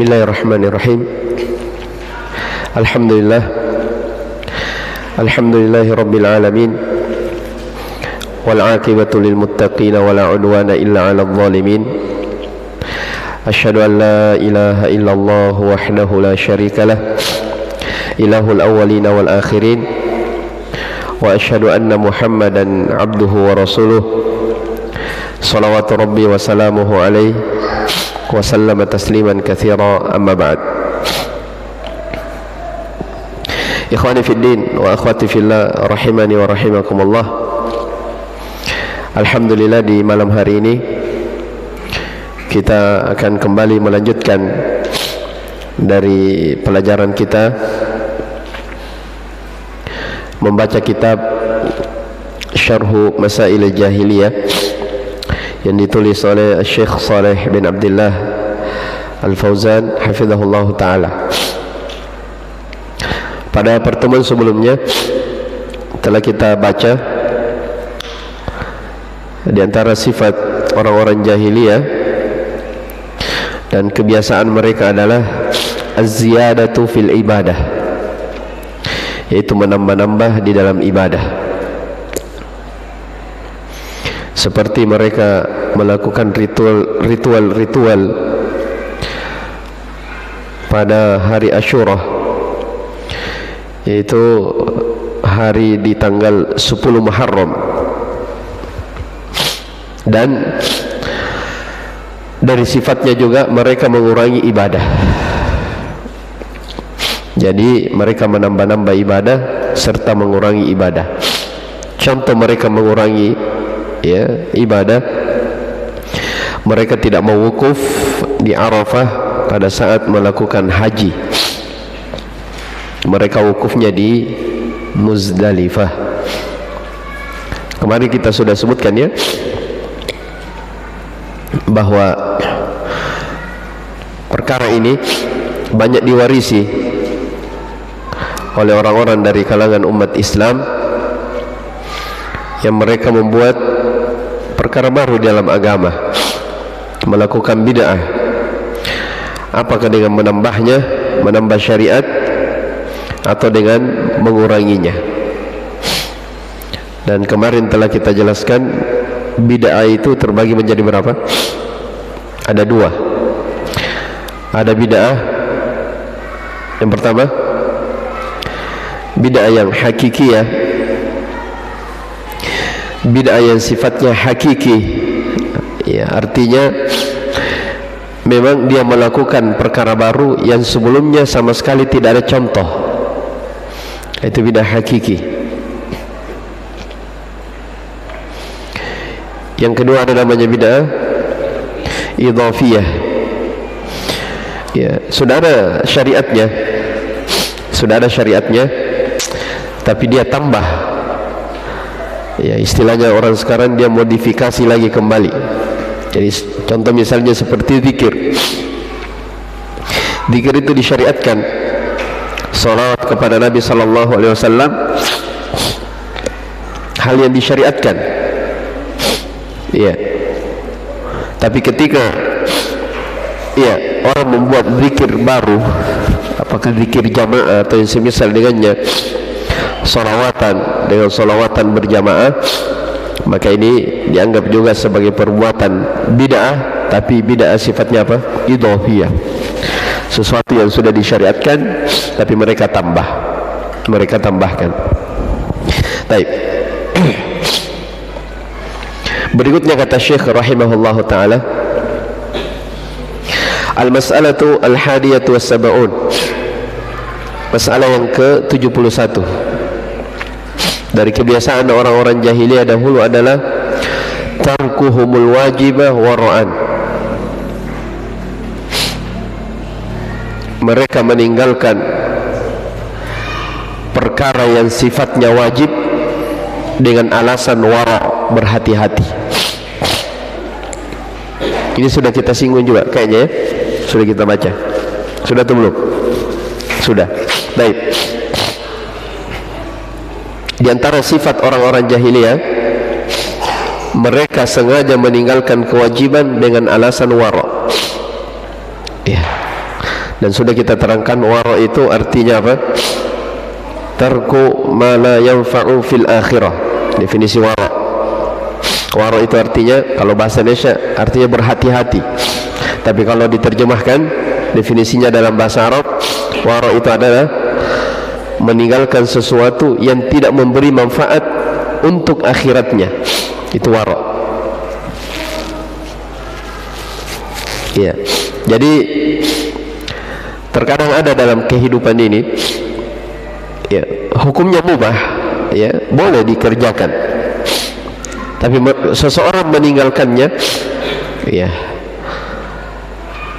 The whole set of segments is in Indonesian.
Bismillahirrahmanirrahim. Alhamdulillahi rabbil alamin. Wal aqibatu lil muttaqin wa la udwana illa 'alal zalimin. Asyhadu an la ilaha illallah wahdahu la syarikalah, ilahul awwalin wal akhirin. Wa asyhadu anna Muhammadan 'abduhu wa rasuluh. Shalawatu rabbi wa salamuhu alaihi wa sallama tasliman katsira, amma ba'd. Ikhwani fid din wa akhwati fillah, rahimani wa rahimakumullah. Alhamdulillah, di malam hari ini kita akan kembali melanjutkan dari pelajaran kita membaca kitab Syarhu Masail Jahiliyah yang ditulis oleh Syekh Saleh bin Abdullah Al-Fauzan hafizahullah ta'ala. Pada pertemuan sebelumnya telah kita baca di antara sifat orang-orang jahiliyah dan kebiasaan mereka adalah az-ziyadatu fil ibadah, yaitu menambah-nambah di dalam ibadah. Seperti mereka melakukan ritual pada hari Asyura, yaitu hari di tanggal 10 Muharram, dan dari sifatnya juga mereka mengurangi ibadah. Jadi mereka menambah-nambah ibadah serta mengurangi ibadah. Contoh mereka mengurangi ibadah, mereka tidak mewukuf di Arafah pada saat melakukan haji. Mereka wukufnya di Muzdalifah. Kemarin kita sudah sebutkan bahwa perkara ini banyak diwarisi oleh orang-orang dari kalangan umat Islam yang mereka membuat perkara baru dalam agama, melakukan bid'ah, apakah dengan menambah syariat atau dengan menguranginya. Dan kemarin telah kita jelaskan bid'ah itu terbagi menjadi berapa? Ada dua. Ada bid'ah yang pertama, bid'ah yang hakikiyah, bid'ah yang sifatnya hakiki, artinya memang dia melakukan perkara baru yang sebelumnya sama sekali tidak ada contoh. Itu bid'ah hakiki. Yang kedua ada namanya bid'ah idhafiyah. Sudah ada syariatnya, tapi dia tambah. Istilahnya orang sekarang dia modifikasi lagi kembali. Jadi contoh misalnya seperti zikir. Zikir itu disyariatkan, salawat kepada Nabi sallallahu alaihi wasallam, hal yang disyariatkan. Tapi ketika orang membuat zikir baru, apakah zikir jamaah atau yang semisal dengannya, salawatan berjamaah, maka ini dianggap juga sebagai perbuatan bid'ah, tapi bid'ah sifatnya apa? Idhafiyah. Sesuatu yang sudah disyariatkan tapi mereka tambahkan. Baik. Berikutnya kata Syekh rahimahullahu taala, al-mas'alatu al-hadiyatu was-sab'un. Masalah yang ke-71 dari kebiasaan orang-orang jahiliyah dahulu adalah tarkuhumul wajibah wara'an. Mereka meninggalkan perkara yang sifatnya wajib dengan alasan wara', berhati-hati. Ini sudah kita singgung juga kayaknya, sudah kita baca. Sudah atau belum? Sudah. Baik. Di antara sifat orang-orang jahiliyah, mereka sengaja meninggalkan kewajiban dengan alasan wara'. Dan sudah kita terangkan wara itu artinya apa? Tarku ma la yanfa'u fil akhirah. Definisi wara. Wara itu artinya, kalau bahasa Indonesia artinya berhati-hati. Tapi kalau diterjemahkan definisinya dalam bahasa Arab, wara itu adalah meninggalkan sesuatu yang tidak memberi manfaat untuk akhiratnya. Itu wara. Ya. Jadi terkadang ada dalam kehidupan ini, ya, hukumnya mubah, ya, boleh dikerjakan. Tapi seseorang meninggalkannya, ya,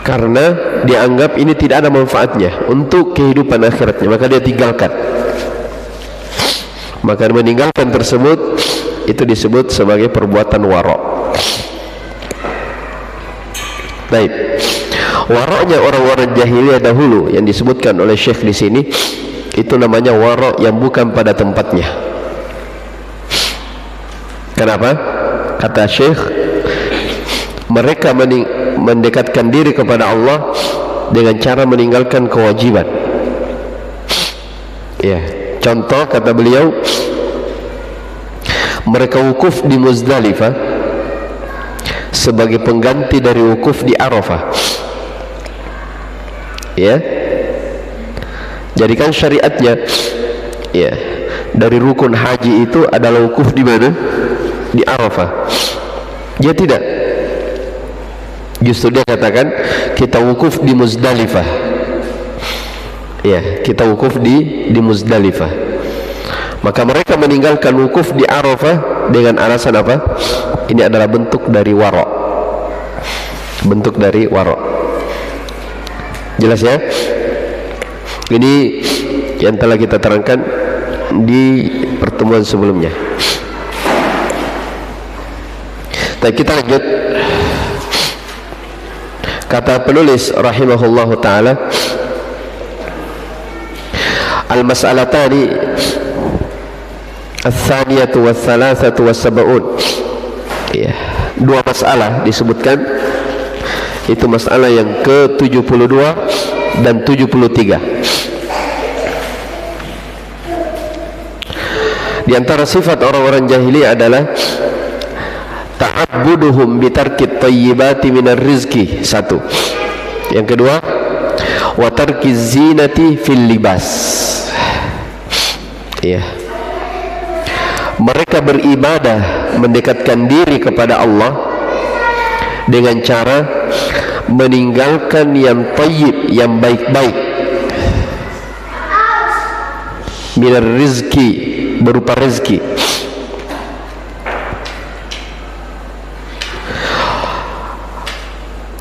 karena dianggap ini tidak ada manfaatnya untuk kehidupan akhiratnya, maka dia tinggalkan. Maka meninggalkan tersebut itu disebut sebagai perbuatan wara. Baik. Wara'nya orang-orang jahiliyah dahulu yang disebutkan oleh Syekh di sini, itu namanya wara' yang bukan pada tempatnya. Kenapa? Kata Syekh, mereka mendekatkan diri kepada Allah dengan cara meninggalkan kewajiban. Ya, contoh kata beliau, mereka wukuf di Muzdalifah sebagai pengganti dari wukuf di Arafah. Ya, jadikan syariatnya, ya, dari rukun haji itu adalah wukuf di mana? Di Arafah. Dia tidak. Justru dia katakan kita wukuf di Muzdalifah. Ya, kita wukuf di Muzdalifah. Maka mereka meninggalkan wukuf di Arafah dengan alasan apa? Ini adalah bentuk dari wara. Bentuk dari wara. Jelas ya? Ini yang telah kita terangkan di pertemuan sebelumnya. Tapi kita lanjut. Kata penulis rahimahullahu ta'ala, al-mas'alatani al-thaniyatu wal-thalathatu wal-sab'un. Ya, dua masalah disebutkan. Itu masalah yang ke-72 dan 73. Di antara sifat orang-orang jahiliyah adalah ta'abbuduhum bitarkit tayyibati minar rizki. Satu. Yang kedua, wa tarkiz zinati fil libas. Ya. Mereka beribadah, mendekatkan diri kepada Allah dengan cara meninggalkan yang tayyib, yang baik-baik, minar rizki, berupa rezeki.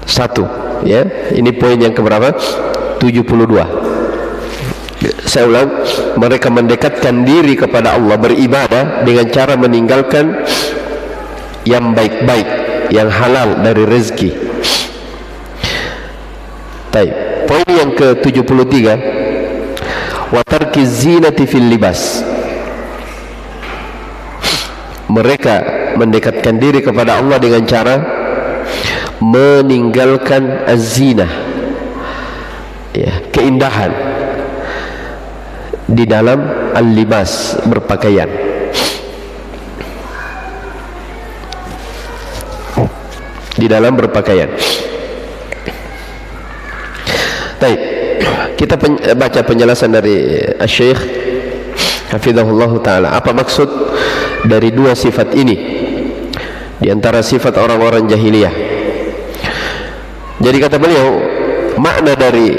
Satu, ya, ini poin yang keberapa? 72. Saya ulang, mereka mendekatkan diri kepada Allah, beribadah dengan cara meninggalkan yang baik-baik, yang halal dari rezeki. Baik, poin yang ke-73, wa tarkiz zinati fil libas. Mereka mendekatkan diri kepada Allah dengan cara meninggalkan az-zinah, ya, keindahan di dalam al-libas, berpakaian. Di dalam berpakaian. Baik, kita baca penjelasan dari Syekh hafizahullah ta'ala. Apa maksud dari dua sifat ini di antara sifat orang-orang jahiliyah? Jadi kata beliau, makna dari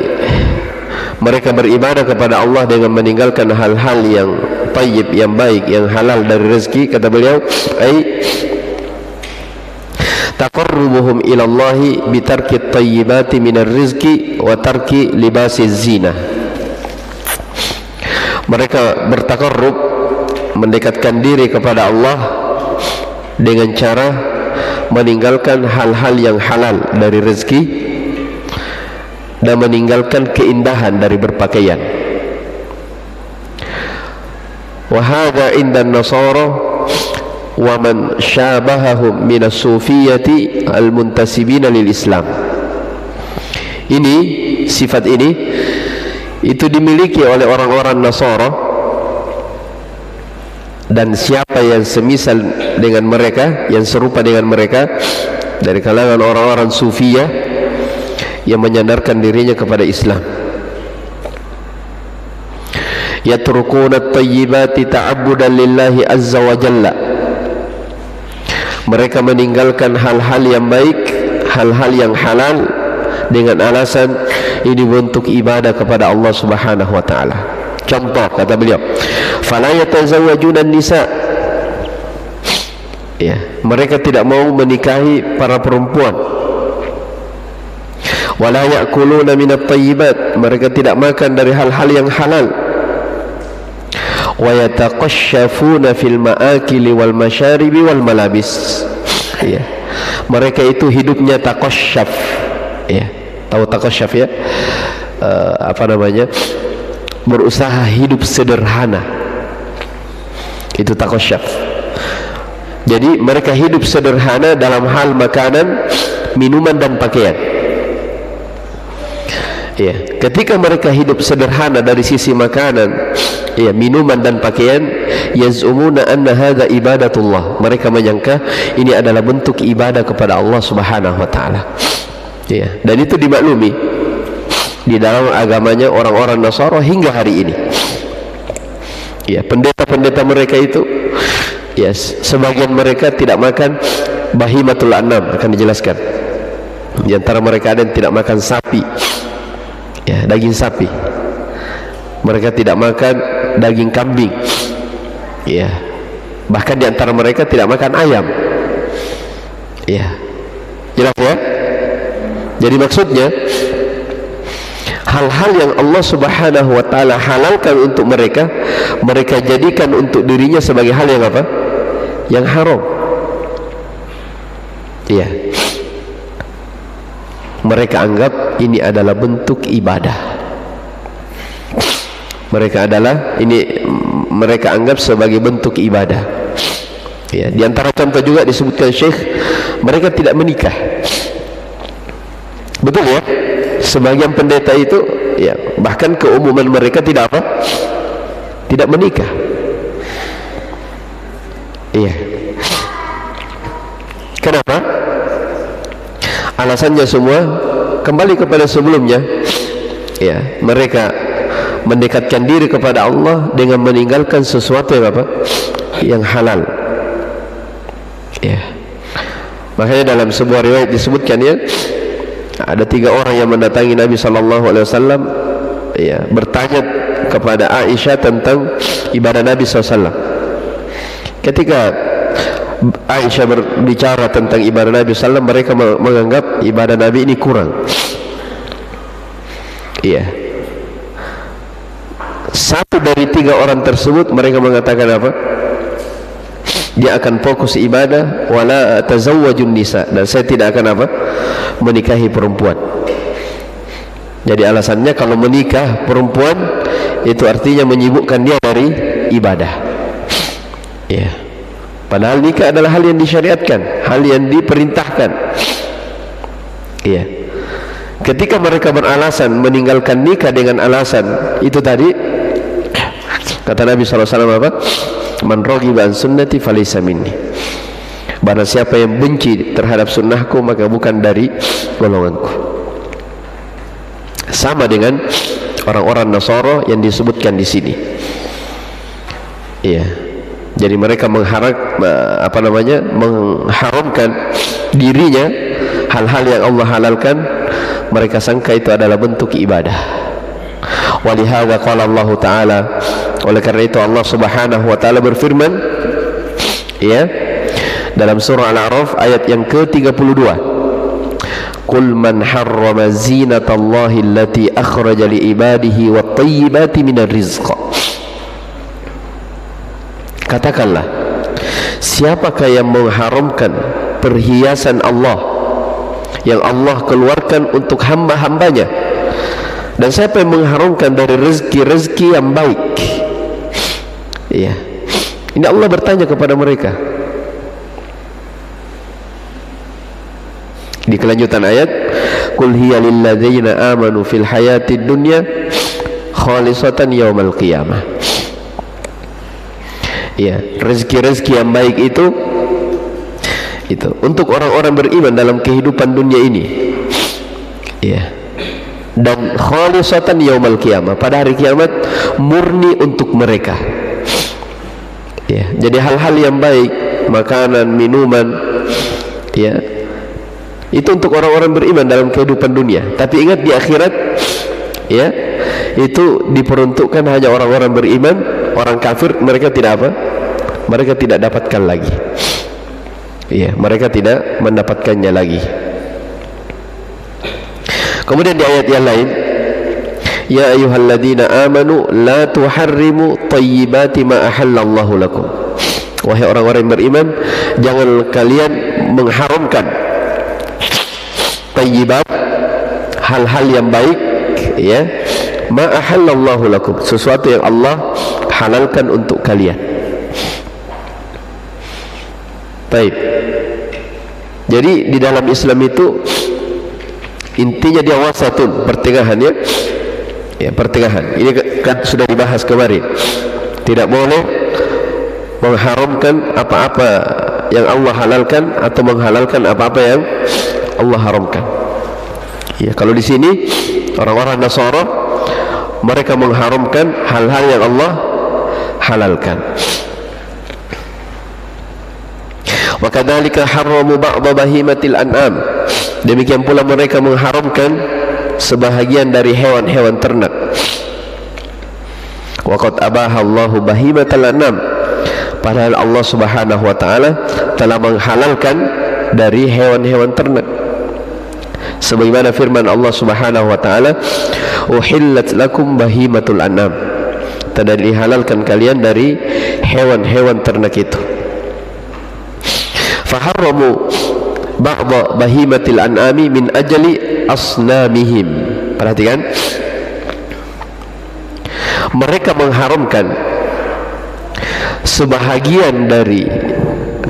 mereka beribadah kepada Allah dengan meninggalkan hal-hal yang tayyib, yang baik, yang halal dari rezeki, kata beliau, ai taqarrubuhum ila Allah bi tarki at-tayyibati minar rizqi wa tarki libasi zina. Mereka bertakarrub, mendekatkan diri kepada Allah dengan cara meninggalkan hal-hal yang halal dari rezeki dan meninggalkan keindahan dari berpakaian. Wa hadha inda an-nasara wa man syabahahum min as-sufiyyati al-muntasibina lil Islam. Ini sifat ini itu dimiliki oleh orang-orang Nasara, dan siapa yang semisal dengan mereka, yang serupa dengan mereka dari kalangan orang-orang Sufiyah yang menyandarkan dirinya kepada Islam. Yatrukuna at-tayyibati ta'abbudan lillahi azza wa jalla. Mereka meninggalkan hal-hal yang baik, hal-hal yang halal dengan alasan ini bentuk ibadah kepada Allah Subhanahu wa taala. Contoh kata beliau, fala yatazawwajuna nisa. Ya, mereka tidak mau menikahi para perempuan. Wala ya'kuluna minat tayyibat, mereka tidak makan dari hal-hal yang halal. Wa yataqashshafuna fil ma'akili wal masyaribi wal malabis. Ya, mereka itu hidupnya taqashshaf. Ya, tahu taqashshaf ya? Apa namanya? Berusaha hidup sederhana. Itu taqashshaf. Jadi mereka hidup sederhana dalam hal makanan, minuman dan pakaian. Ya, ketika mereka hidup sederhana dari sisi makanan, ya, minuman dan pakaian, yaz'umuna anna hadza ibadatullah. Mereka menyangka ini adalah bentuk ibadah kepada Allah Subhanahu wa taala. Ya, dan itu dimaklumi di dalam agamanya orang-orang Nasara hingga hari ini. Ya, pendeta-pendeta mereka itu, yes, sebagian mereka tidak makan bahimatul an'am, akan dijelaskan. Di antara mereka ada yang tidak makan sapi, ya, daging sapi. Mereka tidak makan daging kambing, ya. Bahkan di antara mereka tidak makan ayam, ya. Jelas ya? Jadi maksudnya hal-hal yang Allah Subhanahu wa taala halalkan untuk mereka, mereka jadikan untuk dirinya sebagai hal yang apa? Yang haram. Iya. Mereka anggap ini adalah bentuk ibadah. Mereka anggap sebagai bentuk ibadah. Ya, di antara contoh juga disebutkan Syekh, mereka tidak menikah. Betul ya? Sebagian pendeta itu, ya, bahkan keumuman mereka tidak apa? Tidak menikah. Iya. Kenapa? Alasannya semua kembali kepada sebelumnya. Ya, mereka mendekatkan diri kepada Allah dengan meninggalkan sesuatu yang apa? Yang halal. Ya. Makanya dalam sebuah riwayat disebutkan, ya, ada 3 orang yang mendatangi Nabi SAW, ya, bertanya kepada Aisyah tentang ibadah Nabi SAW. Ketika Aisyah berbicara tentang ibadah Nabi SAW, mereka menganggap ibadah Nabi ini kurang. Iya. Satu dari 3 orang tersebut mereka mengatakan apa? Dia akan fokus ibadah, wala tazawwajun nisa, dan saya tidak akan apa? Menikahi perempuan. Jadi alasannya kalau menikah perempuan itu artinya menyibukkan dia dari ibadah. Ya. Padahal nikah adalah hal yang disyariatkan, hal yang diperintahkan. Iya. Ketika mereka beralasan meninggalkan nikah dengan alasan itu tadi, kata Nabi SAW apa? Man raghiba an sunnati falaysa minni. Barang siapa yang benci terhadap sunnahku maka bukan dari golonganku. Sama dengan orang-orang Nasara yang disebutkan di sini. Iya. Jadi mereka mengharamkan dirinya hal-hal yang Allah halalkan, mereka sangka itu adalah bentuk ibadah. Walihada qala Allah Ta'ala, oleh karena itu Allah Subhanahu wa taala berfirman, ya, dalam surah Al-A'raf ayat yang ke-32, Qul man harrama zinatallahi allati akhraja li ibadihi wat tayyibati minar rizq. Katakanlah, siapakah yang mengharamkan perhiasan Allah yang Allah keluarkan untuk hamba-hambanya, dan siapa yang mengharamkan dari rezeki-rezeki yang baik. Iya. Ini Allah bertanya kepada mereka. Di kelanjutan ayat, qul hiya lil ladzina amanu fil hayatid dunya khalisatan yaumal qiyamah. Ya, rezeki-rezeki yang baik itu untuk orang-orang beriman dalam kehidupan dunia ini. Ya. Dan khalisatan yaumal qiyamah, pada hari kiamat murni untuk mereka. Ya, jadi hal-hal yang baik, makanan, minuman, ya, itu untuk orang-orang beriman dalam kehidupan dunia. Tapi ingat di akhirat, ya, itu diperuntukkan hanya orang-orang beriman. Orang kafir mereka tidak apa? Mereka tidak dapatkan lagi. Ya, mereka tidak mendapatkannya lagi. Kemudian di ayat yang lain, ya ayyuhalladzina amanu la tuharrimu thayyibati ma ahallallahu lakum. Wahai orang-orang yang beriman, jangan kalian mengharamkan thayyibat, hal-hal yang baik, ya, ma ahallallahu lakum, sesuatu yang Allah halalkan untuk kalian. Baik. Jadi di dalam Islam itu intinya dia wasatun, pertengahan, ya. Ya, pertengahan. Ini kan sudah dibahas kemarin. Tidak boleh mengharamkan apa-apa yang Allah halalkan atau menghalalkan apa-apa yang Allah haramkan. Ya, kalau di sini orang-orang Nasara mereka mengharamkan hal-hal yang Allah halalkan. Wa kadzalika harramu ba'dha bahimatil an'am. Demikian pula mereka mengharamkan sebahagian dari hewan-hewan ternak. Wa qad abaha Allahu bahimatal an'am. Padahal Allah Subhanahu wa taala telah menghalalkan dari hewan-hewan ternak. Sebagaimana firman Allah Subhanahu wa taala, uhillat lakum bahimatul an'am. Telah dihalalkan kalian dari hewan-hewan ternak itu. Faharramu ba'dha bahimatil an'ami min ajli asnamihim. Perhatikan, mereka mengharamkan sebahagian dari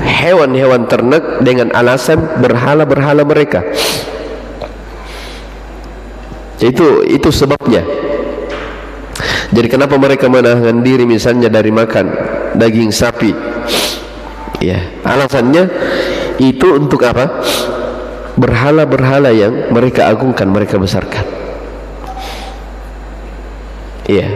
hewan-hewan ternak dengan alasan berhala-berhala mereka. Itu sebabnya. Jadi kenapa mereka menahan diri misalnya dari makan daging sapi? Ya, alasannya itu untuk apa? Berhala-berhala yang mereka agungkan, mereka besarkan. Iya.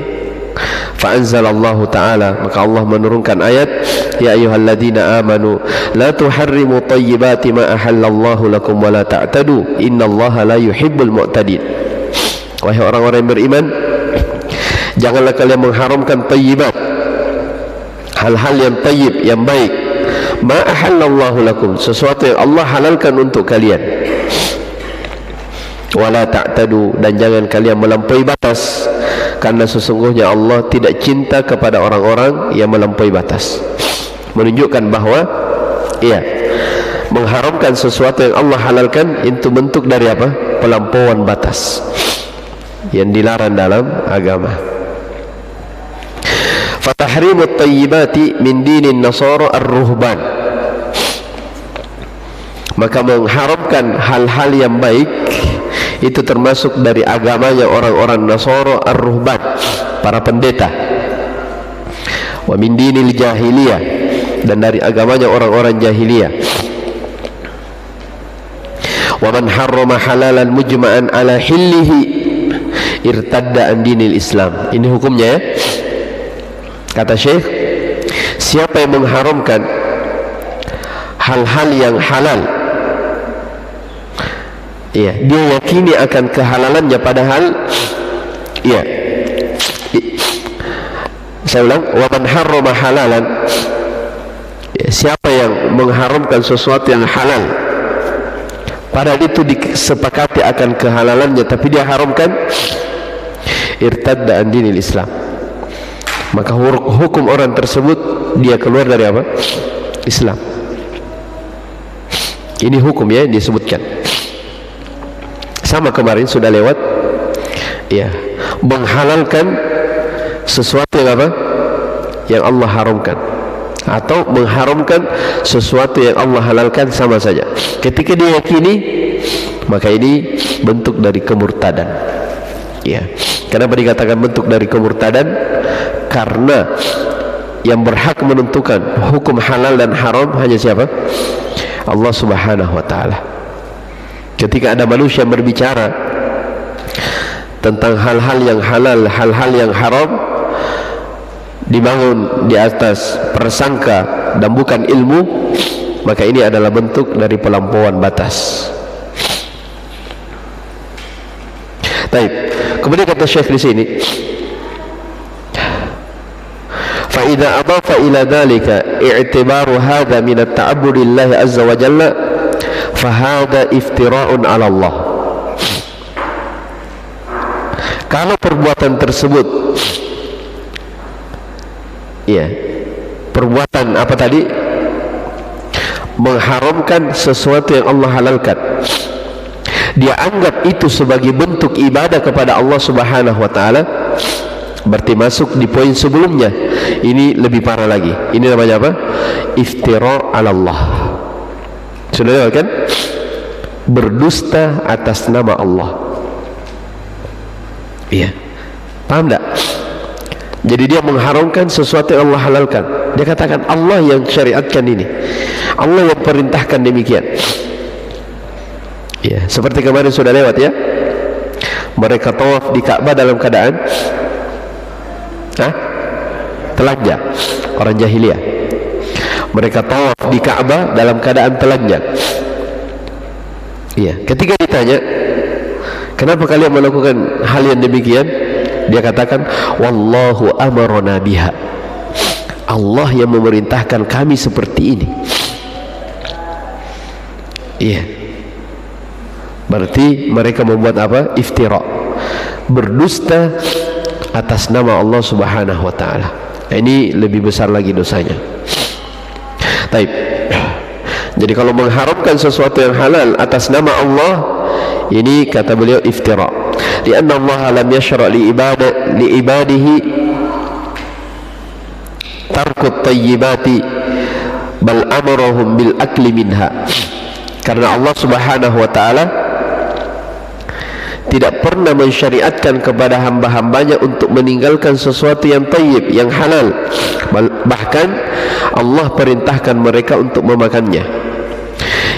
Fa anzalallahu ta'ala, maka Allah menurunkan ayat, ya ayyuhalladzina amanu la tuharrimu thayyibati ma ahallallahu lakum wa la ta'tadu innallaha la yuhibbul mu'tadin. Wahai orang-orang yang beriman, janganlah kalian mengharamkan thayyibat, hal-hal yang thayyib, yang baik, ma ahallallahu lakum, sesuatu yang Allah halalkan untuk kalian. Wala ta'tadu, dan jangan kalian melampaui batas, karena sesungguhnya Allah tidak cinta kepada orang-orang yang melampaui batas. Menunjukkan bahwa iya, mengharamkan sesuatu yang Allah halalkan itu bentuk dari apa? Pelampauan batas yang dilarang dalam agama. Fatahrimut tayyibati min dinin nasara ar-ruhban, maka mengharamkan hal-hal yang baik itu termasuk dari agamanya orang-orang Nasara ar-ruhban, para pendeta. Wa min dinil jahiliyah, dan dari agamanya orang-orang jahiliyah. Wa man harrama halalan mujma'an ala hillihi irtadda an dinil Islam. Ini hukumnya, ya. Kata Syekh, siapa yang mengharamkan hal-hal yang halal, ya, dia yakini akan kehalalannya, padahal ya, saya ulang, wa man harrama halalan, ya, siapa yang mengharamkan sesuatu yang halal padahal itu disepakati akan kehalalannya tapi dia haramkan, irtadda an dinil Islam, maka hukum orang tersebut dia keluar dari apa? Islam. Ini hukum, ya, disebutkan. Sama kemarin sudah lewat, ya, menghalalkan sesuatu yang apa? Yang Allah haramkan, atau mengharamkan sesuatu yang Allah halalkan, sama saja. Ketika dia yakini maka ini bentuk dari kemurtadan. Ya. Kenapa dikatakan bentuk dari kemurtadan? Karena yang berhak menentukan hukum halal dan haram hanya siapa? Allah Subhanahu wa taala. Ketika ada manusia berbicara tentang hal-hal yang halal, hal-hal yang haram, dibangun di atas prasangka dan bukan ilmu, maka ini adalah bentuk dari pelampauan batas. Baik. Kemudian kata Syekh di sini, fa idza adafa ila dhalika i'tibaru hadha min at-ta'abbud lillahi azza wa jalla fa hadha iftira'un 'ala Allah. Kalau perbuatan tersebut, ya, perbuatan apa tadi? Mengharamkan sesuatu yang Allah halalkan, dia anggap itu sebagai bentuk ibadah kepada Allah Subhanahu wa taala, berarti masuk di poin sebelumnya. Ini lebih parah lagi. Ini namanya apa? Iftira 'ala Allah. Sudah lihat kan? Berdusta atas nama Allah. Iya. Paham tak? Jadi dia mengharamkan sesuatu yang Allah halalkan. Dia katakan Allah yang syariatkan ini, Allah yang perintahkan demikian. Ya, seperti kemarin sudah lewat ya. Mereka tawaf di Ka'bah dalam keadaan telanjang. Orang jahiliyah. Mereka tawaf di Ka'bah dalam keadaan telanjang. Iya, ketika ditanya, kenapa kalian melakukan hal yang demikian? Dia katakan, wallahu amarona biha. Allah yang memerintahkan kami seperti ini. Iya. Berarti mereka membuat apa? Iftira, berdusta atas nama Allah Subhanahu wa taala. Ini lebih besar lagi dosanya. Taib. Jadi kalau mengharamkan sesuatu yang halal atas nama Allah, ini kata beliau iftira. Karena Allah lam yashra' li ibadihi tarkut tayyibati bal amarahum bil akli minha. Karena Allah Subhanahu wa taala tidak pernah mensyariatkan kepada hamba-hambanya untuk meninggalkan sesuatu yang tayyib, yang halal. Bahkan Allah perintahkan mereka untuk memakannya.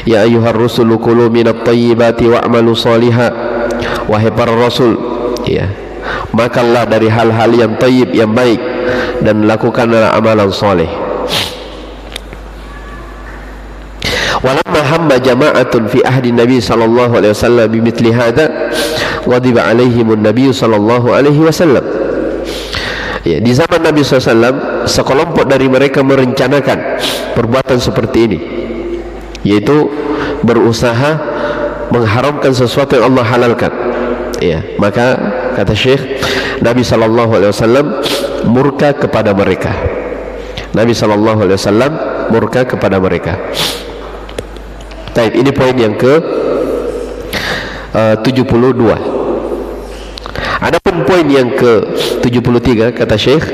Ya ayyuhar rusulu kulu minat tayyibati wa'malu salihah. Wahai para rasul, ya, makanlah dari hal-hal yang tayyib, yang baik, dan lakukanlah amalan saleh. Walamma hamma jama'atun fi ahdi Nabi sallallahu alaihi wasallam bimithli hadza ghadiba alaihim an-nabiy sallallahu alaihi wasallam. Ya, di zaman Nabi sallallahu alaihi wasallam sekelompok dari mereka merencanakan perbuatan seperti ini, yaitu berusaha mengharamkan sesuatu yang Allah halalkan. Ya, maka kata Syekh, Nabi sallallahu alaihi wasallam murka kepada mereka. Nabi sallallahu alaihi wasallam murka kepada mereka. Baik, ini poin yang ke 72. Adapun poin yang ke 73 kata Syekh,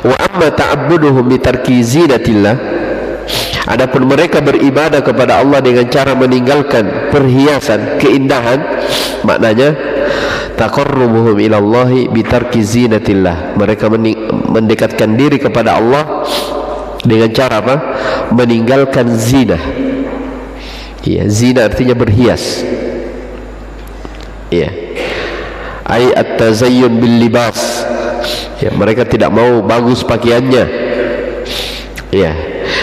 wa amma ta'abbuduhum bi tarki zinatillah. Adapun mereka beribadah kepada Allah dengan cara meninggalkan perhiasan, keindahan, maknanya taqarrubuhum ila Allah bi tarki zinatillah. Mereka mendekatkan diri kepada Allah dengan cara apa? Meninggalkan zina. Ya, zina artinya berhias. Ya. Ai at-tazayyun bil libas. Ya, mereka tidak mau bagus pakaiannya. Ya.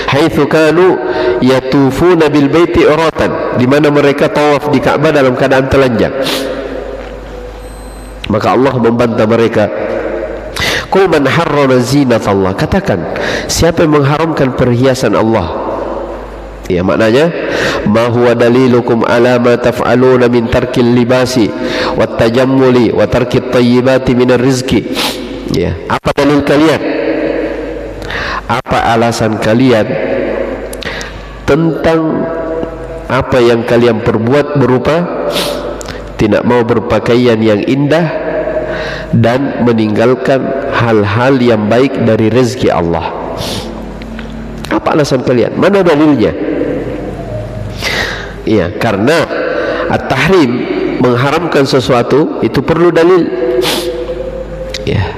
Haitsu kanu yatufuna bil baiti uratan, di mana mereka tawaf di Ka'bah dalam keadaan telanjang. Maka Allah membantah mereka. Qul man harrama zinatallah. Katakan, siapa yang mengharamkan perhiasan Allah? Ya, maknanya ma huwa dalilukum ala ma taf'aluna min tarkil libasi wat tajammuli wa tarkit tayyibati minar rizqi. Ya, apa dalil kalian? Apa alasan kalian tentang apa yang kalian perbuat berupa tidak mau berpakaian yang indah dan meninggalkan hal-hal yang baik dari rezeki Allah? Apa alasan kalian? Mana dalilnya? Iya, karena at-tahrim, mengharamkan sesuatu, itu perlu dalil. Ya.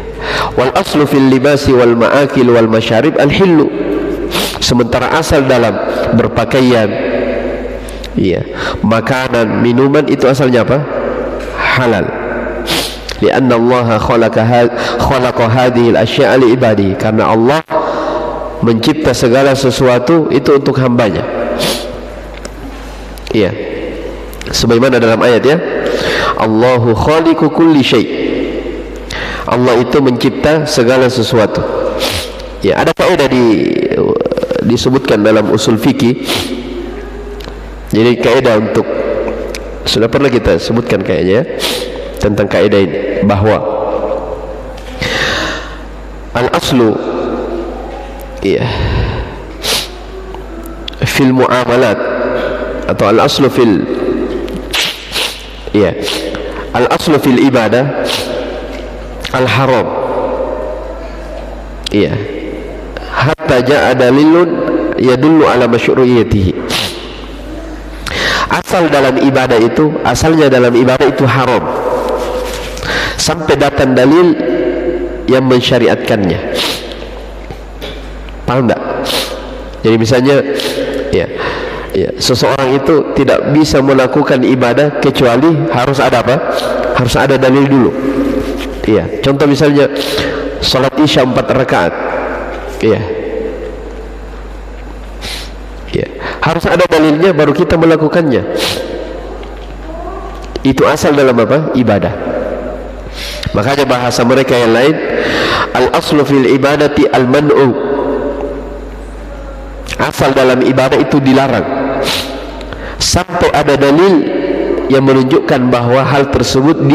Wal aslu fil libasi wal ma'akil wal masyarib al-hillu. Sementara asal dalam berpakaian, ya, makanan, minuman, itu asalnya apa? Halal. Lianna Allah khalaqa hadhihi al-asya'a li ibadihi, karena Allah mencipta segala sesuatu itu untuk hambanya. Iya. Sebagaimana dalam ayat, ya, Allahu khaliqu kulli syai'. Allah itu mencipta segala sesuatu. Ya, ada faedah disebutkan dalam usul fikih. Jadi kaidah untuk, sudah pernah kita sebutkan kayaknya, ya, tentang kaidah ini, bahwa al-aslu, iya, fil muamalat, atau al-aslu fil, iya, al-aslu fil ibadah al-haram, iya, hatta ja'a dalilun yadullu ala masyru'iyatihi. Asal dalam ibadah itu, asalnya dalam ibadah itu haram sampai datang dalil yang mensyariatkannya. Paham tak? Jadi misalnya, ya, seseorang itu tidak bisa melakukan ibadah kecuali harus ada apa? Harus ada dalil dulu. Iya. Contoh misalnya salat isya 4 rakaat. Iya. Ya, harus ada dalilnya baru kita melakukannya. Itu asal dalam apa? Ibadah. Makanya bahasa mereka yang lain, al-aslu fil ibadati al-man'u. Asal dalam ibadah itu dilarang sampai ada dalil yang menunjukkan bahwa hal tersebut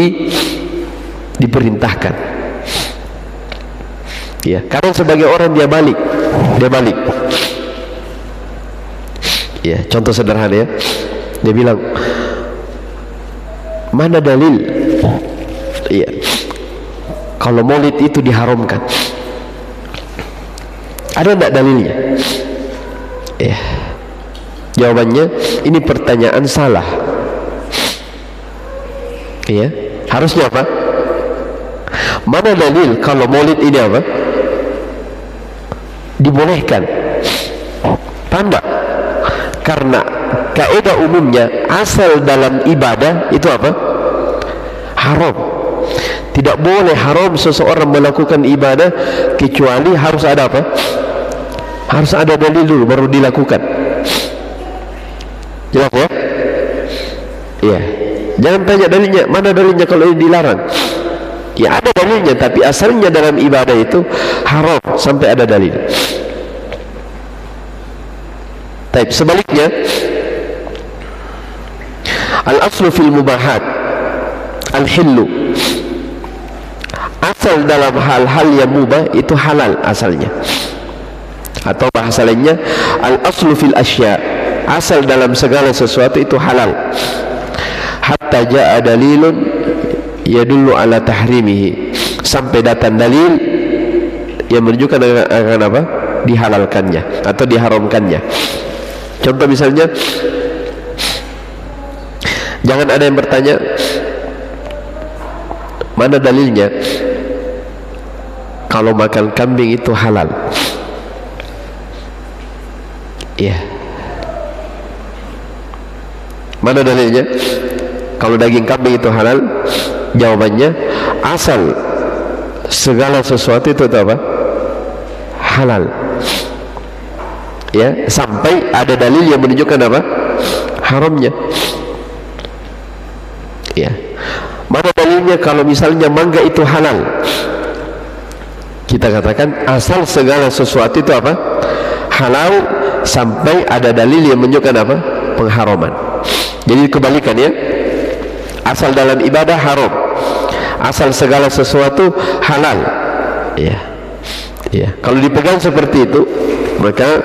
diperintahkan. Ya, karena sebagai orang dia balik. Ya, contoh sederhana, ya. Dia bilang, mana dalil, ya, kalau maulid itu diharamkan? Ada enggak dalilnya? Ya. Jawabannya, ini pertanyaan salah. Ya, harusnya apa? Mana dalil kalau maulid ini apa? Dibolehkan. Paham enggak? Karena kaidah umumnya asal dalam ibadah itu apa? Haram. Tidak boleh haram seseorang melakukan ibadah kecuali harus ada apa? Harus ada dalil dulu baru dilakukan. Jelas, ya? Iya. Jangan tanya dalilnya, mana dalilnya kalau ini dilarang? Ya ada dalilnya, tapi asalnya dalam ibadah itu haram sampai ada dalil. Baik, sebaliknya, al-aslu fil mubahat al-hillu. Asal dalam hal-hal yang mubah itu halal asalnya. Atau bahasa lainnya, al-aslu fil asya. Asal dalam segala sesuatu itu halal. Hatta ja'a dalilun yadullu ala tahrimihi. Sampai datang dalil yang menunjukkan akan apa? Dihalalkannya atau diharamkannya. Contoh misalnya, jangan ada yang bertanya, mana dalilnya kalau makan kambing itu halal? Iya. Mana dalilnya kalau daging kambing itu halal? Jawabannya, asal segala sesuatu itu apa? Halal. Ya, sampai ada dalil yang menunjukkan apa? Haramnya. Ya. Mana dalilnya kalau misalnya mangga itu halal? Kita katakan asal segala sesuatu itu apa? Halal sampai ada dalil yang menunjukkan apa? Pengharaman. Jadi kebalikan, ya. Asal dalam ibadah haram. Asal segala sesuatu halal. Ya. Ya. Kalau dipegang seperti itu, maka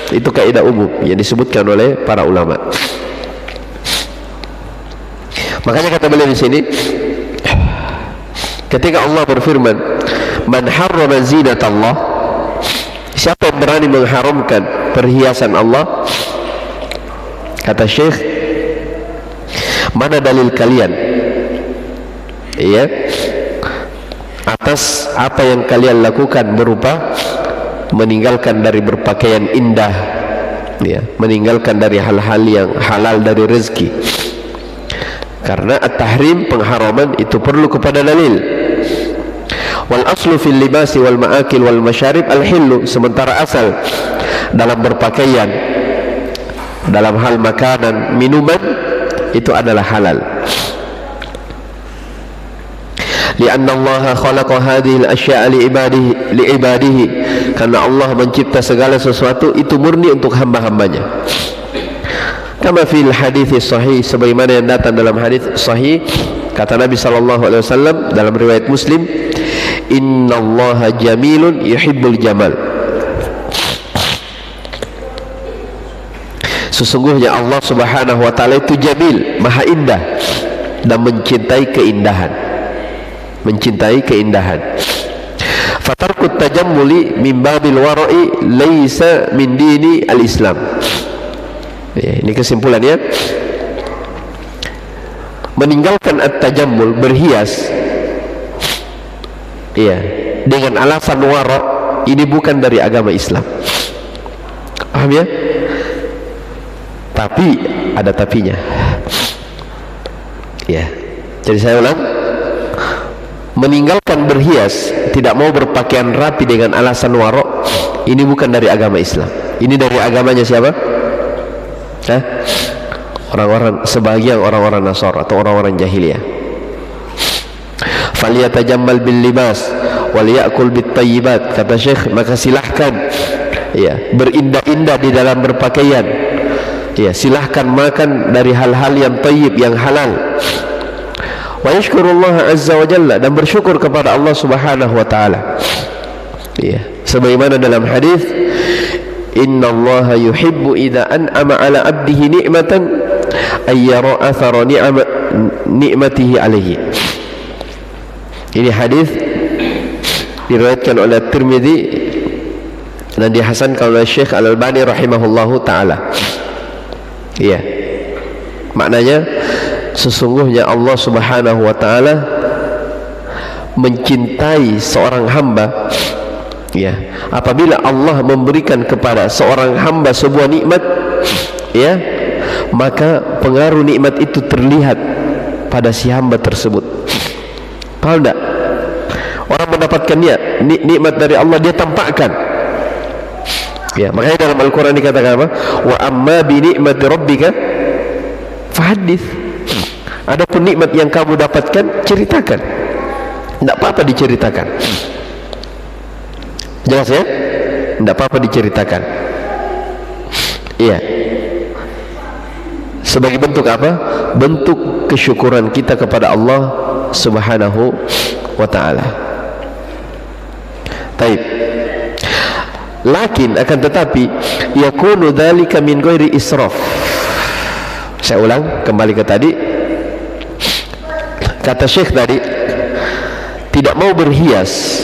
itu kaidah umum yang disebutkan oleh para ulama. Makanya kata beliau di sini, ketika Allah berfirman, "Man harrama zinatallah," siapa yang berani mengharamkan perhiasan Allah? Kata Syekh, mana dalil kalian, ya, atas apa yang kalian lakukan berupa meninggalkan dari berpakaian indah, ya, meninggalkan dari hal-hal yang halal dari rezeki. Karena at-tahrim, pengharaman itu perlu kepada dalil. Wal aslu fil libasi wal ma'akil wal masyarib al-hillu, sementara asal dalam berpakaian, dalam hal makanan, minuman, itu adalah halal. Lianna Allah khalaqa hadhihi al-asya'a li ibadihi, karena Allah mencipta segala sesuatu itu murni untuk hamba-hambanya. Kama fil hadits sahih, sebagaimana yang datang dalam hadis sahih, kata Nabi sallallahu alaihi wasallam dalam riwayat Muslim, innallaha jamilun yuhibbul jamal. Sesungguhnya Allah Subhanahu wa taala itu jamil, maha indah, dan mencintai keindahan. Mencintai keindahan. Fatarkut tajammuli min babil wara'i laisa min dini al-Islam. Ya, ini kesimpulannya. Meninggalkan at-tajammul, berhias, iya, dengan alasan wara', ini bukan dari agama Islam. Paham ya? Tapi ada tapinya. Ya. Jadi saya ulang, meninggalkan berhias, tidak mau berpakaian rapi dengan alasan wara', ini bukan dari agama Islam. Ini dari agamanya siapa? Orang-orang, sebagian orang-orang Nasara atau orang-orang jahiliyah. Falyatajammal bil libas wal ya'kul bit thayyibat, kata Syekh, maka silahkan, ya, berindah-indah di dalam berpakaian, ya, silahkan makan dari hal-hal yang thayyib, yang halal. Wa yashkurullaha azza wa jalla, dan bersyukur kepada Allah Subhanahu wa taala. Ya, sebagaimana dalam hadis, innallaha yuhibbu idza an'ama 'ala 'abdihi ni'matan ay yara athara ni'matihi 'alaihi. Ini hadis diriwayatkan oleh Tirmidzi dan dihasankan oleh Syekh Al-Albani rahimahullahu taala. Iya. Maknanya, sesungguhnya Allah Subhanahu wa taala mencintai seorang hamba, ya, apabila Allah memberikan kepada seorang hamba sebuah nikmat, ya, maka pengaruh nikmat itu terlihat pada si hamba tersebut. Paham tak? Orang mendapatkan nikmat dari Allah, dia tampakkan. Ya, makanya dalam Al-Quran dikatakan apa? Wa amma bi ni'mati rabbika fahaddits. Adapun nikmat yang kamu dapatkan, ceritakan. Tidak apa-apa diceritakan. Jelas ya? Tidak apa-apa diceritakan. Iya. Sebagai bentuk apa? Bentuk kesyukuran kita kepada Allah Subhanahu wa ta'ala. Taib. Lakin, akan tetapi, yakunu dzalika min ghairi israf. Saya ulang kembali ke tadi. Kata Syekh tadi, tidak mau berhias,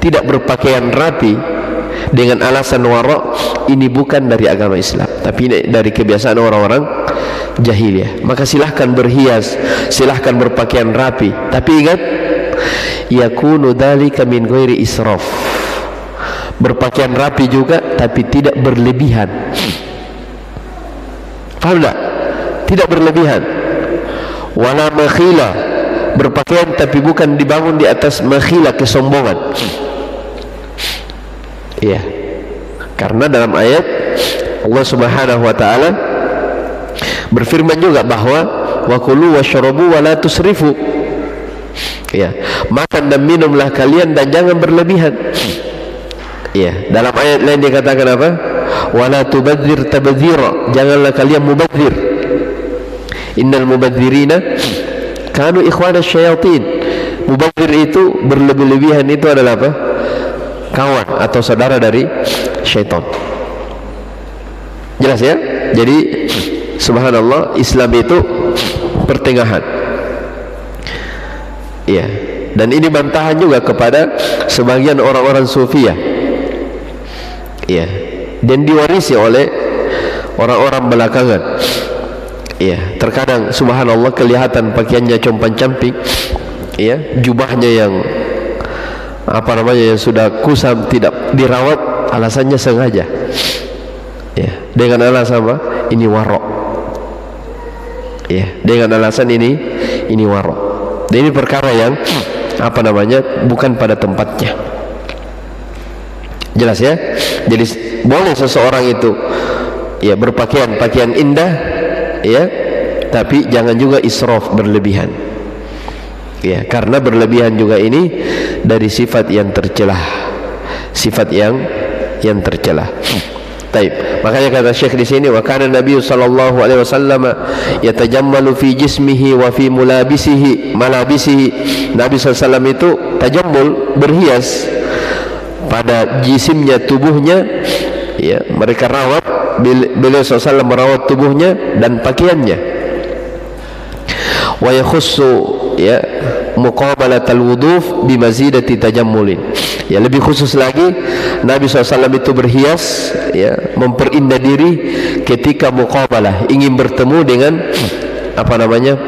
tidak berpakaian rapi dengan alasan wara', ini bukan dari agama Islam, tapi dari kebiasaan orang-orang jahiliyah. Maka silahkan berhias, silahkan berpakaian rapi, tapi ingat, yakunu dzalika min ghairi israf. Berpakaian rapi juga, tapi tidak berlebihan. Paham tak? Tidak berlebihan. Wala makhila, berpakaian tapi bukan dibangun di atas makhila, kesombongan. Iya. Karena dalam ayat Allah Subhanahu wa taala berfirman juga bahwa wa kulu washrabu wa la tusrifu. Ya, makan dan minumlah kalian dan jangan berlebihan. Ya, dalam ayat lain dikatakan apa? Wala tubadzir tabdzira, janganlah kalian mubadzir. Innal mubadzirina kanu ikhwana syayatin. Mubadzir itu berlebih-lebihan, itu adalah apa? Kawan atau saudara dari syaitan. Jelas ya? Jadi subhanallah, Islam itu pertengahan. Iya. Dan ini bantahan juga kepada sebagian orang-orang sufiyah. Iya. Dan diwarisi oleh orang-orang belakangan. Ya, terkadang subhanallah kelihatan pakaiannya compang-camping, ya, jubahnya yang yang sudah kusam, tidak dirawat, alasannya sengaja. Ya, dengan alasan apa? Ini warok. Ya, dengan alasan ini warok. Dan ini perkara yang bukan pada tempatnya. Jelas ya? Jadi boleh seseorang itu ya berpakaian indah, ya, tapi jangan juga israf, berlebihan. Ya, karena berlebihan juga ini dari sifat yang tercelah. Sifat yang tercelah. Taib. Makanya kata Syekh di sini, wa kana Nabi sallallahu alaihi wasallam yatajammalu fi jismihi wa fi malabisihi. Nabi SAW itu tajammul, berhias pada jisimnya, tubuhnya, ya, mereka rawat. Beliau SAW merawat tubuhnya dan pakaiannya. Wa yakhussu, ya, muqabalatal wudhu bimazidati tajammulin. Ya, lebih khusus lagi Nabi SAW itu berhias, ya, memperindah diri ketika muqabalah, ingin bertemu dengan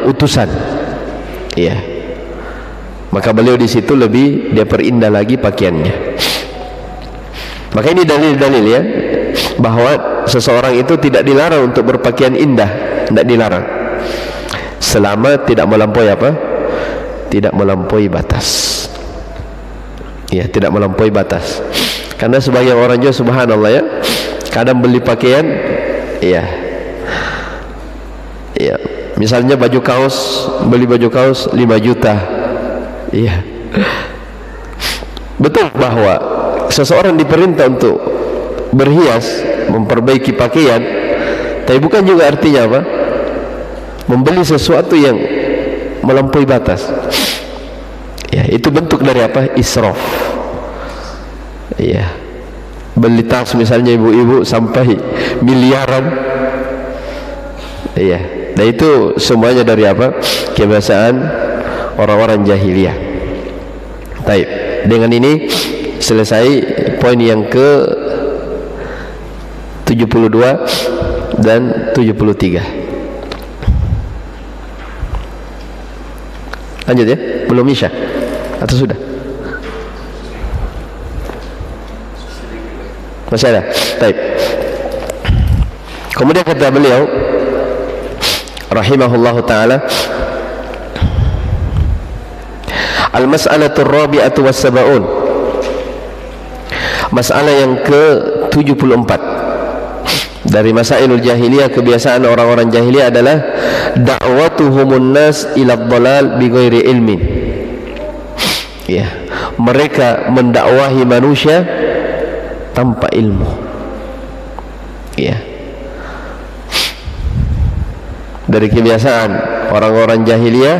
utusan. Ya, maka beliau di situ lebih dia perindah lagi pakaiannya. Maka ini dalil-dalil, ya, bahwa seseorang itu tidak dilarang untuk berpakaian indah, tidak dilarang, selama tidak melampaui tidak melampaui batas. Ya, tidak melampaui batas. Karena sebagian orang juga subhanallah, ya, kadang beli pakaian, ya, misalnya beli baju kaos 5 juta. Ya, betul bahwa seseorang diperintah untuk berhias, memperbaiki pakaian, tapi bukan juga artinya membeli sesuatu yang melampaui batas. Ya, itu bentuk dari israf. Ya, beli tas misalnya ibu-ibu sampai miliaran. Ya, dan itu semuanya dari kebiasaan orang-orang jahiliyah. Baik, dengan ini selesai poin yang ke 72 dan 73. Lanjut ya, belum isya atau sudah? Masih ada. Baik. Kemudian kata beliau rahimahullahu taala, al-mas'alatur rabi'atu was-sab'un. Masalah yang ke-74 dari masailul jahiliyah, kebiasaan orang-orang jahiliyah adalah da'watuhumun nas ila dhalal bighairi ilmin. Ya, mereka mendakwahi manusia tanpa ilmu. Ya, dari kebiasaan orang-orang jahiliyah,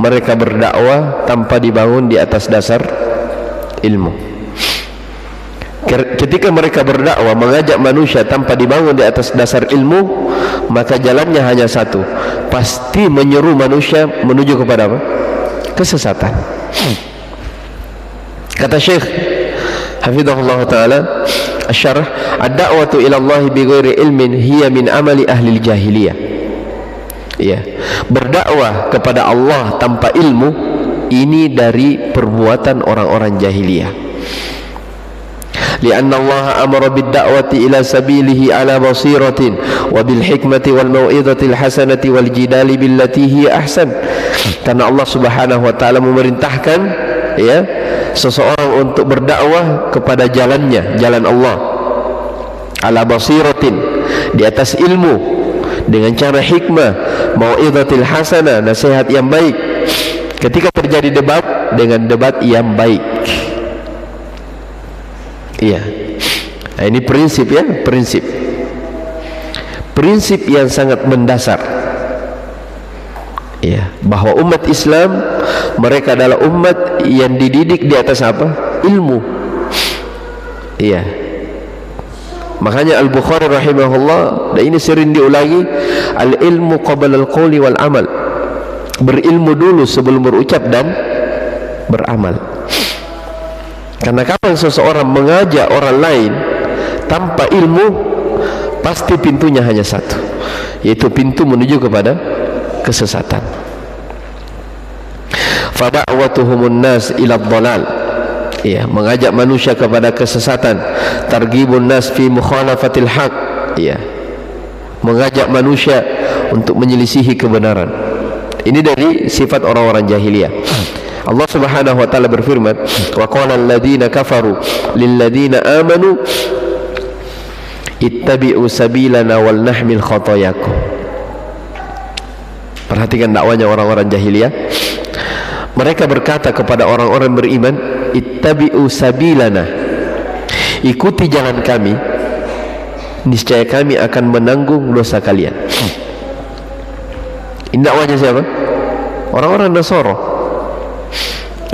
mereka berdakwah tanpa dibangun di atas dasar ilmu. Ketika mereka berdakwah, mengajak manusia tanpa dibangun di atas dasar ilmu, maka jalannya hanya satu, pasti menyeru manusia menuju kepada kesesatan. Kata Syekh hafizahullah taala asy-syarh, ad-da'watu ila Allah bighairi ilmin hiya min amali ahli jahiliyah. Ya, berdakwah kepada Allah tanpa ilmu ini dari perbuatan orang-orang jahiliyah. Lianna Allah amara bid-da'wati ila sabilihi ala basiratin wa bil hikmati wal mau'izati al hasanati wal jidali billati hiya ahsan. Karena Allah Subhanahu wa taala memerintahkan, ya, seseorang untuk berdakwah kepada jalannya, jalan Allah, ala basiratin, di atas ilmu, dengan cara hikmah, mau'izatil hasanah, nasihat yang baik. Ketika terjadi debat, dengan debat yang baik. Iya. Nah, ini prinsip, ya, prinsip yang sangat mendasar. Ya, bahwa umat Islam mereka adalah umat yang dididik di atas ilmu. Iya. Makanya Al-Bukhari rahimahullah, dan ini sering diulangi, al-ilmu qabla al-qawli wal amal. Berilmu dulu sebelum berucap dan beramal. Karena kapan seseorang mengajak orang lain tanpa ilmu, pasti pintunya hanya satu, yaitu pintu menuju kepada kesesatan. Fada'watuhumun nas ila dhalal, ya, mengajak manusia kepada kesesatan. Targhibun nas fi mukhalafatil haq, ya, mengajak manusia untuk menyelisihi kebenaran. Ini dari sifat orang-orang jahiliyah. Allah Subhanahu wa taala berfirman, wa qala alladziina kafaru lil ladziina amanu ittabi'u sabilana wal nahmil khatayakum. Perhatikan dakwanya orang-orang jahiliyah. Mereka berkata kepada orang-orang beriman, ittabi'u sabilana, ikuti jalan kami, niscaya kami akan menanggung dosa kalian. Ini dakwanya siapa? Orang-orang Nasara.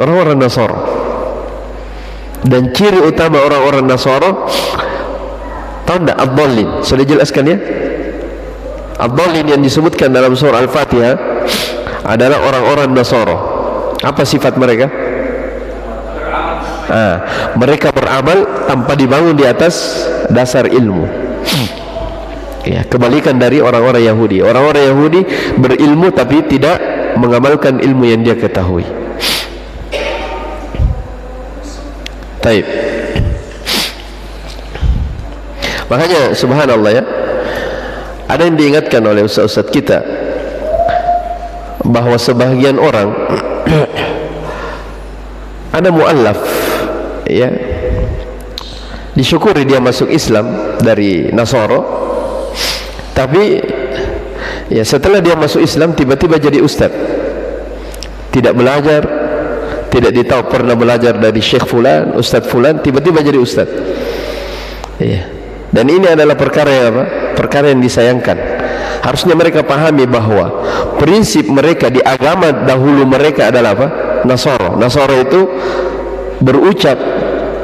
Orang-orang Nasara. Dan ciri utama orang-orang Nasara, tahu tidak ad-dallin? Sudah jelaskan ya? Ad-dallin yang disebutkan dalam surah Al-Fatihah adalah orang-orang Nasara. Apa sifat mereka? Mereka beramal tanpa dibangun di atas dasar ilmu. Ya, kebalikan dari orang-orang Yahudi. Orang-orang Yahudi berilmu tapi tidak mengamalkan ilmu yang dia ketahui. Taib. Makanya subhanallah ya, ada yang diingatkan oleh ustaz-ustaz kita bahwa sebahagian orang ada mu'allaf, ya, disyukuri dia masuk Islam dari Nasara, tapi ya setelah dia masuk Islam tiba-tiba jadi ustaz, tidak belajar, tidak ditahu pernah belajar dari Syekh Fulan, Ustaz Fulan, tiba-tiba jadi ustaz. Ya. Dan ini adalah perkara yang apa? Perkara yang disayangkan. Harusnya mereka pahami bahwa prinsip mereka di agama dahulu mereka adalah apa? Nasara. Nasara itu berucap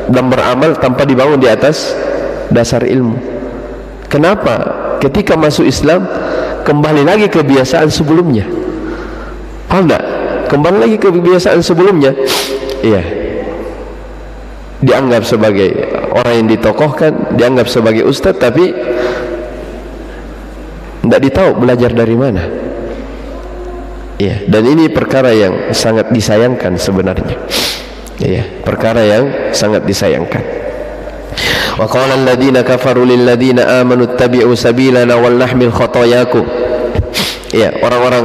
dan beramal tanpa dibangun di atas dasar ilmu. Kenapa? Ketika masuk Islam kembali lagi ke kebiasaan sebelumnya. Paham tak? Kembali lagi ke kebiasaan sebelumnya. Iya. Dianggap sebagai orang yang ditokohkan, dianggap sebagai ustaz, tapi tidak ditahu belajar dari mana. Iya. Dan ini perkara yang sangat disayangkan sebenarnya. Iya, perkara yang sangat disayangkan. Wa qala alladziina kafaru lil ladziina aamanu ittabi'u sabilana wal nahmil khatayakum. Iya, orang-orang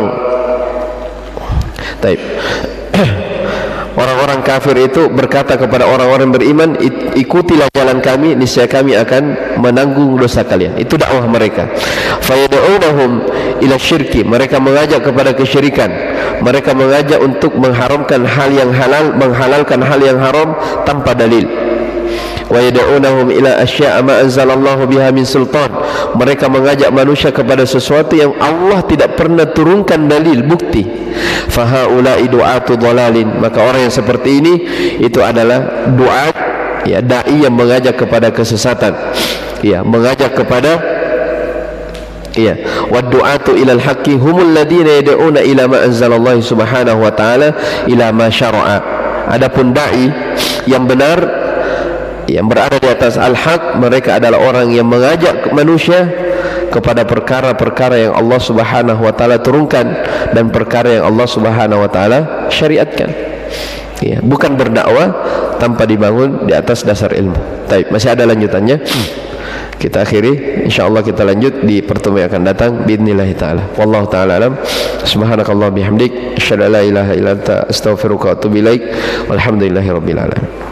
taib. Orang-orang kafir itu berkata kepada orang-orang beriman, ikutilah jalan kami, niscaya kami akan menanggung dosa kalian. Itu dakwah mereka. Fayad'unahum ila syirki, mereka mengajak kepada kesyirikan. Mereka mengajak untuk mengharamkan hal yang halal, menghalalkan hal yang haram tanpa dalil. Wa yad'unahum ila asya'a ma anzalallahu biha min sultan. Mereka mengajak manusia kepada sesuatu yang Allah tidak pernah turunkan dalil, bukti. Fa haula'i du'atu dhalalin, maka orang yang seperti ini itu adalah duat, ya, dai yang mengajak kepada kesesatan, ya, mengajak kepada, ya, wa du'atu ilal haqqi humul ladina yad'una ila ma anzalallahu subhanahu wa ta'ala ila ma syara'a. Adapun dai yang benar, yang berada di atas al-haq, mereka adalah orang yang mengajak manusia kepada perkara-perkara yang Allah Subhanahu wa taala turunkan dan perkara yang Allah Subhanahu wa taala syariatkan. Ya, bukan berdakwah tanpa dibangun di atas dasar ilmu. Baik, masih ada lanjutannya. Kita akhiri, insyaallah kita lanjut di pertemuan yang akan datang باذنillah taala. Wallahu taala alam. Subhanakallah bihamdik, asyhadu an la ilaha illa anta, astaghfiruka wa atubu ilaik. Walhamdulillahirabbil alamin.